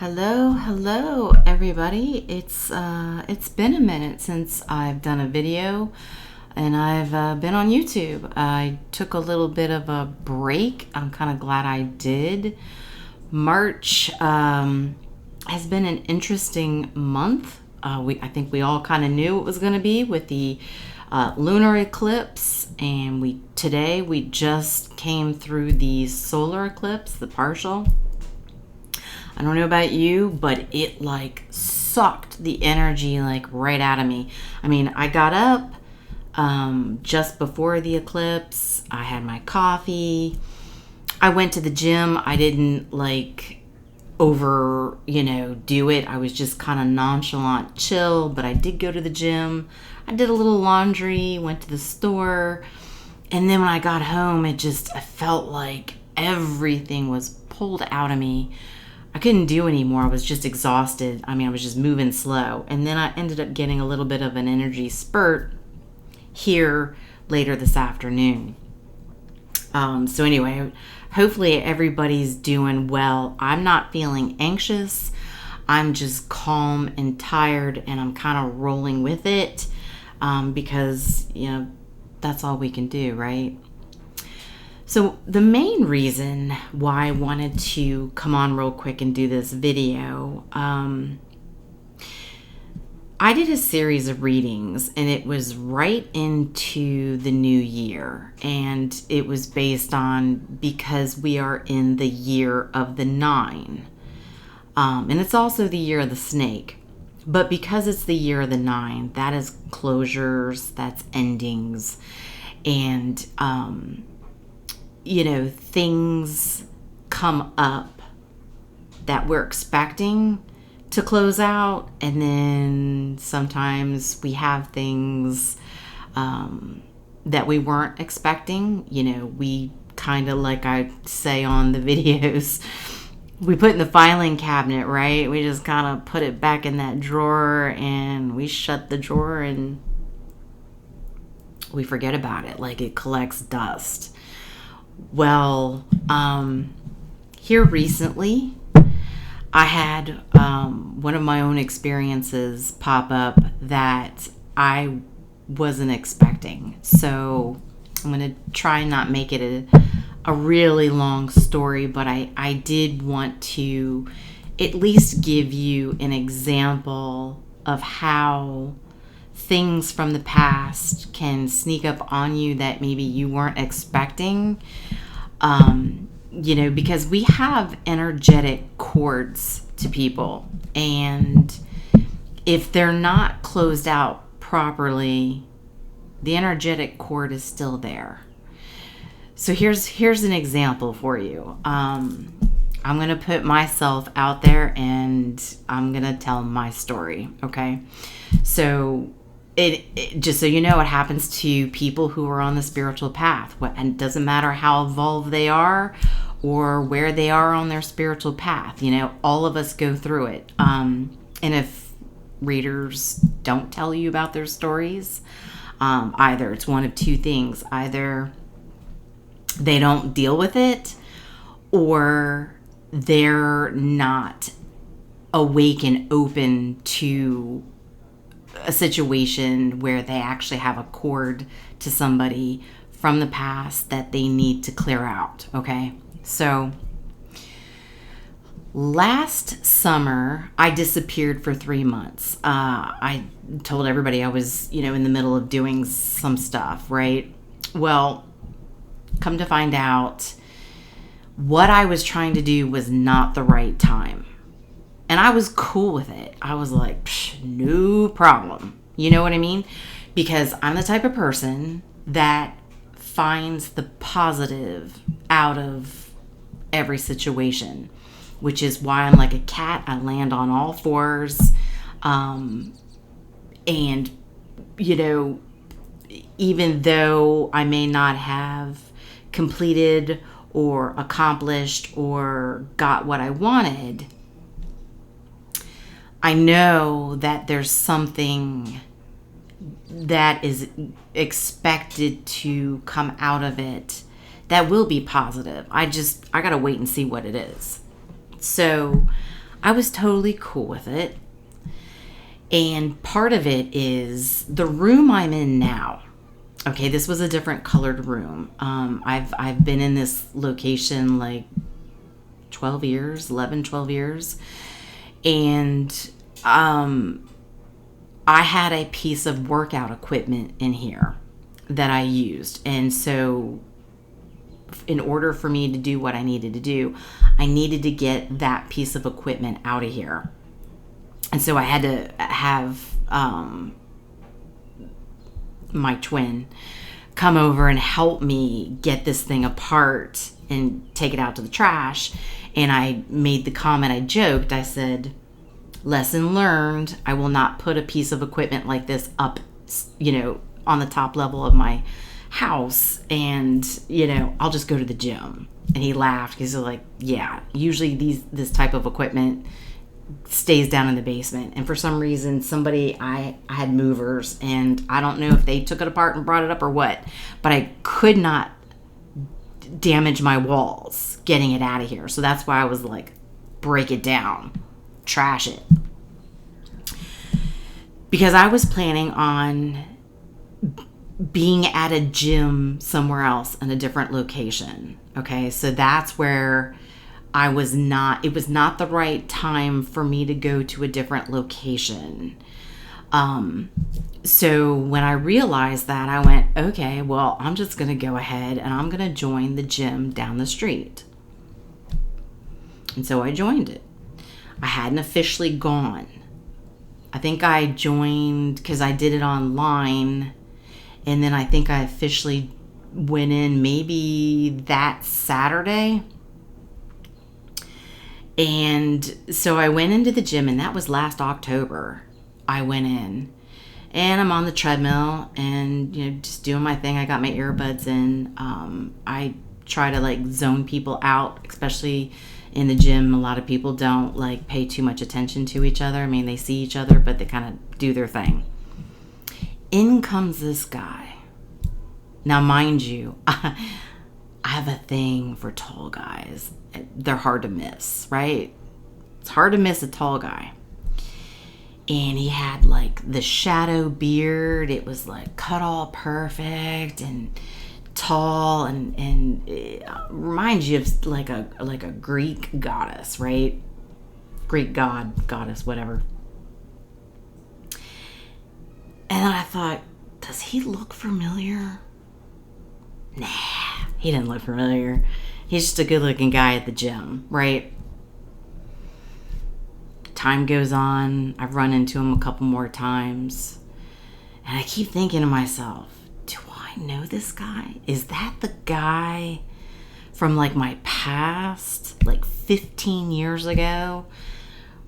Hello, everybody. It's been a minute since I've done a video, and I've been on YouTube. I took a little bit of a break. I'm kind of glad I did. March has been an interesting month. I think we all kind of knew it was going to be with the lunar eclipse, and today we just came through the solar eclipse, the partial. I don't know about you, but it sucked the energy right out of me. I mean, I got up just before the eclipse. I had my coffee. I went to the gym. I didn't do it. I was just kind of nonchalant, chill, but I did go to the gym. I did a little laundry, went to the store, and then when I got home, I felt like everything was pulled out of me. I couldn't do anymore. I was just exhausted. I was just moving slow. And then I ended up getting a little bit of an energy spurt here later this afternoon. So anyway, hopefully everybody's doing well. I'm not feeling anxious. I'm just calm and tired, and I'm kind of rolling with it because, that's all we can do, right? So the main reason why I wanted to come on real quick and do this video, I did a series of readings, and it was right into the new year, and it was based on because we are in the year of the 9, and it's also the year of the snake. But because it's the year of the 9, that is closures, that's endings, and things come up that we're expecting to close out, and then sometimes we have things that we weren't expecting. We kind of, like I say on the videos, we put in the filing cabinet, right? We just kind of put it back in that drawer, and we shut the drawer and we forget about it, like it collects dust. Well, here recently, I had one of my own experiences pop up that I wasn't expecting. So I'm going to try and not make it a really long story, but I did want to at least give you an example of how things from the past can sneak up on you that maybe you weren't expecting. Because we have energetic cords to people, and if they're not closed out properly, the energetic cord is still there. So here's an example for you. I'm going to put myself out there, and I'm going to tell my story, okay? So it just so you know, it happens to people who are on the spiritual path, and it doesn't matter how evolved they are or where they are on their spiritual path. All of us go through it. And if readers don't tell you about their stories, either it's one of two things: either they don't deal with it, or they're not awake and open to a situation where they actually have a cord to somebody from the past that they need to clear out. Okay, so last summer I disappeared for 3 months. I told everybody I was in the middle of doing some stuff, right? Well, come to find out, what I was trying to do was not the right time. And I was cool with it. I was like, no problem. You know what I mean? Because I'm the type of person that finds the positive out of every situation, which is why I'm like a cat. I land on all fours. And, even though I may not have completed or accomplished or got what I wanted, I know that there's something that is expected to come out of it that will be positive. I got to wait and see what it is. So I was totally cool with it. And part of it is the room I'm in now. Okay, this was a different colored room. I've been in this location like 12 years, 11, 12 years. And I had a piece of workout equipment in here that I used. And so in order for me to do what I needed to do, I needed to get that piece of equipment out of here. And so I had to have my twin come over and help me get this thing apart and take it out to the trash. And I made the comment, I joked, I said, lesson learned, I will not put a piece of equipment like this up, on the top level of my house, and, I'll just go to the gym. And he laughed. He's like, yeah, usually this type of equipment stays down in the basement. And for some reason, I had movers, and I don't know if they took it apart and brought it up or what, but I could not damage my walls getting it out of here. So that's why I was like, break it down, trash it. Because I was planning on being at a gym somewhere else in a different location. Okay, so that's where it was not the right time for me to go to a different location. So when I realized that, I went, okay, well, I'm just going to go ahead and I'm going to join the gym down the street. And so I joined it. I hadn't officially gone. I think I joined because I did it online. And then I think I officially went in maybe that Saturday. And so I went into the gym, and that was last October. I went in, and I'm on the treadmill and, just doing my thing. I got my earbuds in. I try to zone people out, especially in the gym. A lot of people don't pay too much attention to each other. I mean, they see each other, but they kind of do their thing. In comes this guy. Now, mind you, I have a thing for tall guys. They're hard to miss, right? It's hard to miss a tall guy. And he had the shadow beard. It was cut all perfect and tall, and it reminds you of like a Greek goddess, right? Greek goddess, whatever. And then I thought, does he look familiar? Nah, he didn't look familiar. He's just a good-looking guy at the gym, right? Time goes on. I've run into him a couple more times. And I keep thinking to myself, do I know this guy? Is that the guy from my past, 15 years ago?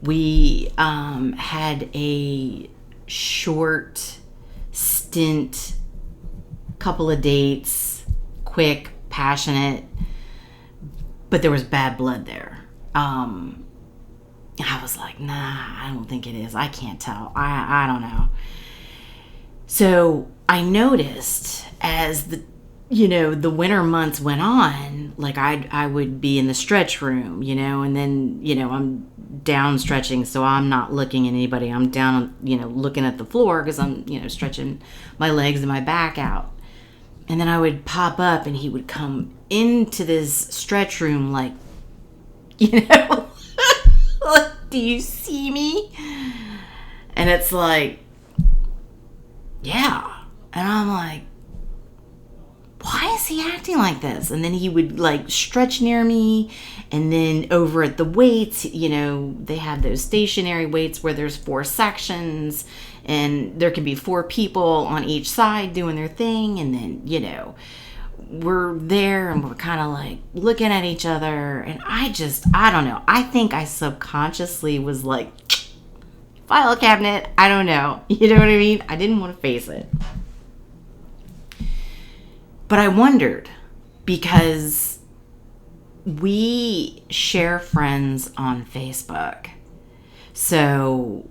We had a short stint, couple of dates, quick, passionate, but there was bad blood there. I was like, nah, I don't think it is. I can't tell. I don't know. So I noticed as the winter months went on, I would be in the stretch room, and then, I'm down stretching, so I'm not looking at anybody. I'm down, looking at the floor because I'm, stretching my legs and my back out. And then I would pop up and he would come into this stretch room do you see me? And it's yeah. And I'm like, why is he acting like this? And then he would stretch near me. And then over at the weights, they have those stationary weights where there's 4 sections and there can be 4 people on each side doing their thing. And then, we're there and we're kind of looking at each other. And I don't know. I think I subconsciously was file cabinet. I don't know. You know what I mean? I didn't want to face it. But I wondered because we share friends on Facebook. So,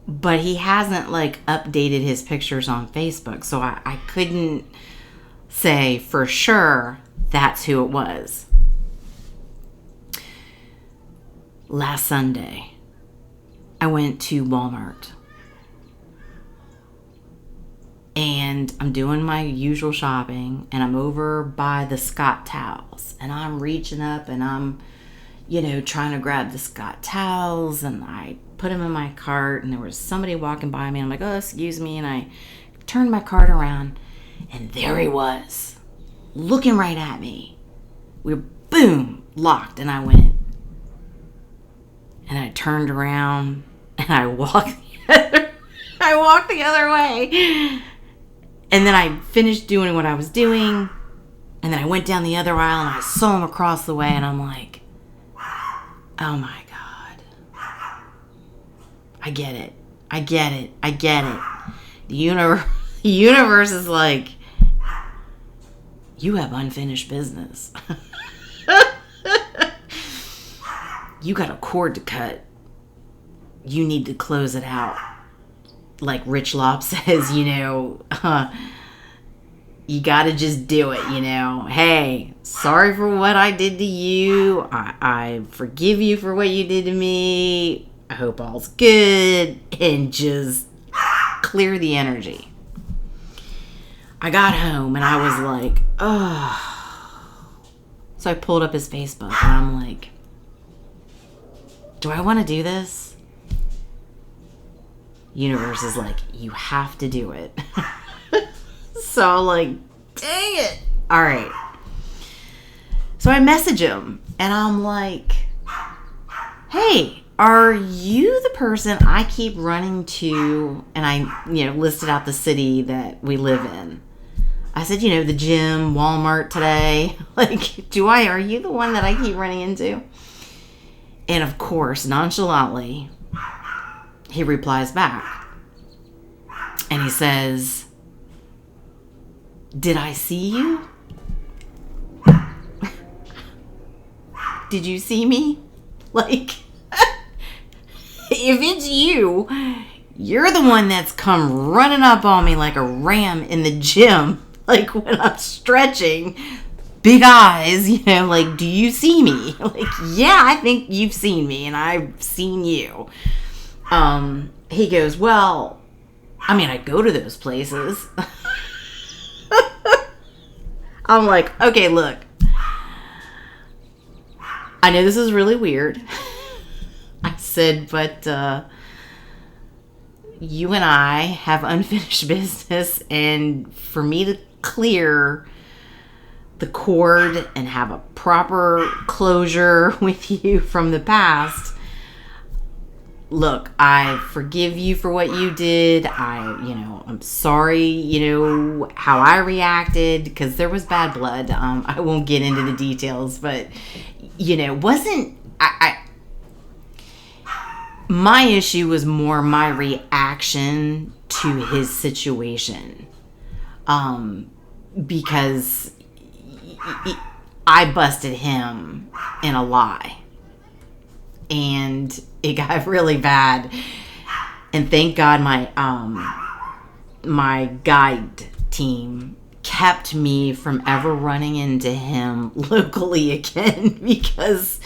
but he hasn't updated his pictures on Facebook. So I couldn't say for sure that's who it was. last Sunday, I went to Walmart. And I'm doing my usual shopping, and I'm over by the Scott towels, and I'm reaching up and I'm, trying to grab the Scott towels, and I put them in my cart, and there was somebody walking by me, and I'm like, oh, excuse me, and I turned my cart around, and there he was, looking right at me. We were, boom, locked, and I went, and I turned around, and I walked the other way. And then I finished doing what I was doing. And then I went down the other aisle and I saw him across the way. And I'm like, oh my God. I get it. The universe is like, you have unfinished business. You got a cord to cut. You need to close it out. Like Rich Lop says, you gotta just do it, Hey, sorry for what I did to you. I forgive you for what you did to me. I hope all's good. And just clear the energy. I got home and I was like, oh. So I pulled up his Facebook and I'm like, do I want to do this? Universe is like, you have to do it. So I'm like, dang it. All right. So I message him and I'm like, hey, are you the person I keep running to? And I, listed out the city that we live in. I said, the gym, Walmart today. Like, are you the one that I keep running into? And of course, nonchalantly, he replies back and he says, did I see you? Did you see me? Like, if it's you, you're the one that's come running up on me like a ram in the gym. Like when I'm stretching, big eyes, like, do you see me? Like, yeah, I think you've seen me and I've seen you. He goes, well, I go to those places. I'm like, okay, look, I know this is really weird. I said, but, you and I have unfinished business, and for me to clear the cord and have a proper closure with you from the past, look, I forgive you for what you did. I'm sorry, how I reacted, because there was bad blood. I won't get into the details, but, my issue was more my reaction to his situation. Because I busted him in a lie. And it got really bad. And thank God my guide team kept me from ever running into him locally again, because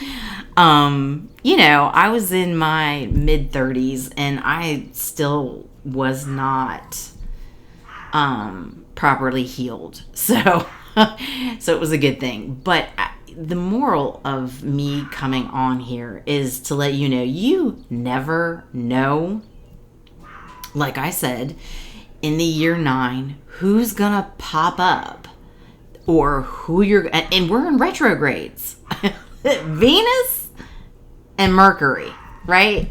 I was in my mid-30s and I still was not properly healed. So it was a good thing. But the moral of me coming on here is to let you know, you never know, like I said, in the year 9, who's gonna pop up or who you're, and we're in retrogrades. Venus and Mercury, right?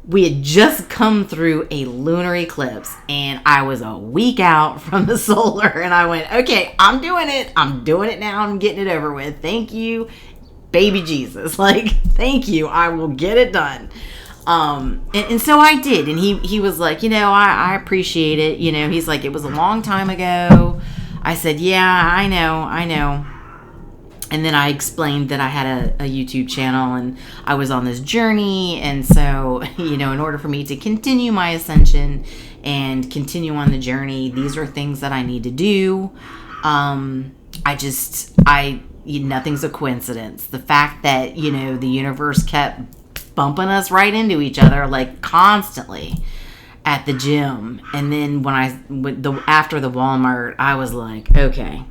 We had just come through a lunar eclipse and I was a week out from the solar, and I went, okay, I'm doing it now. I'm getting it over with. Thank you, baby Jesus. Like, thank you. I will get it done. And so I did. And he was like, I appreciate it. He's like, it was a long time ago. I said, yeah, I know. And then I explained that I had a YouTube channel and I was on this journey. And so, in order for me to continue my ascension and continue on the journey, these are things that I need to do. Nothing's a coincidence. The fact that, the universe kept bumping us right into each other, like constantly at the gym. And then after the Walmart, I was like, okay,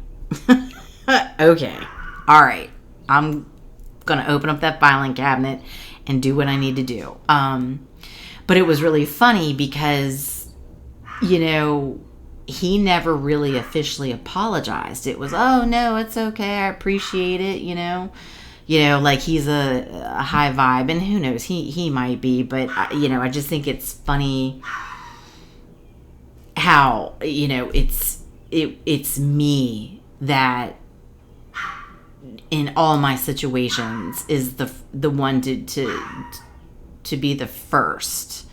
okay, all right, I'm gonna open up that filing cabinet and do what I need to do. But it was really funny because, he never really officially apologized. It was, oh no, it's okay, I appreciate it, like he's a high vibe, and who knows, he might be, but I just think it's funny how it's me that in all my situations is the one to be the first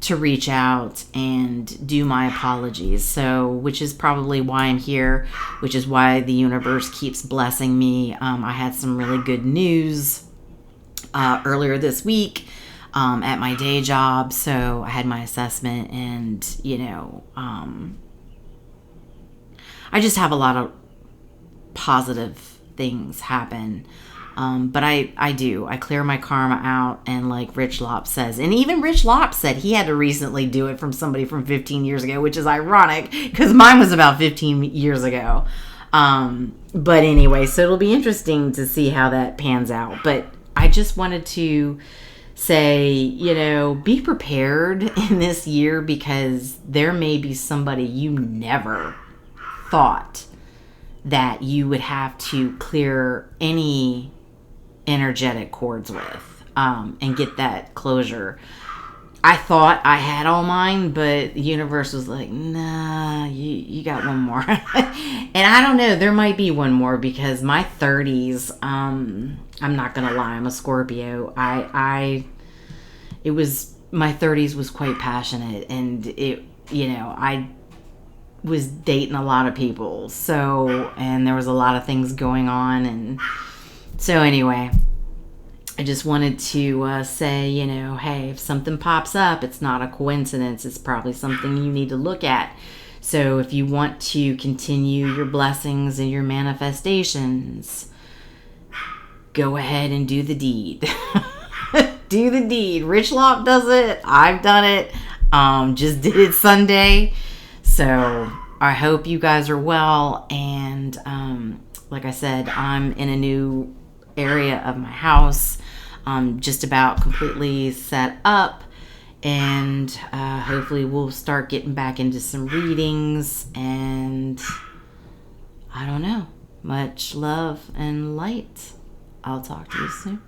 to reach out and do my apologies. So, which is probably why I'm here, which is why the universe keeps blessing me. I had some really good news earlier this week at my day job. So I had my assessment, and I just have a lot of positive things happen. But I clear my karma out, and like Rich Lopp says, and even Rich Lopp said he had to recently do it from somebody from 15 years ago, which is ironic because mine was about 15 years ago. But anyway, so it'll be interesting to see how that pans out. But I just wanted to say, be prepared in this year, because there may be somebody you never thought that you would have to clear any energetic cords with and get that closure. I thought I had all mine, but the universe was like, nah, you got one more. And I don't know, there might be one more, because my 30s, I'm not gonna lie, I'm a Scorpio. My 30s was quite passionate, and I was dating a lot of people, and there was a lot of things going on, and so anyway, I just wanted to say, hey, if something pops up, it's not a coincidence. It's probably something you need to look at. So if you want to continue your blessings and your manifestations, go ahead and do the deed. Do the deed. Rich Lopp does it. I've done it. Just did it Sunday. So I hope you guys are well. And like I said, I'm in a new area of my house, just about completely set up, and hopefully we'll start getting back into some readings, and I don't know, much love and light. I'll talk to you soon.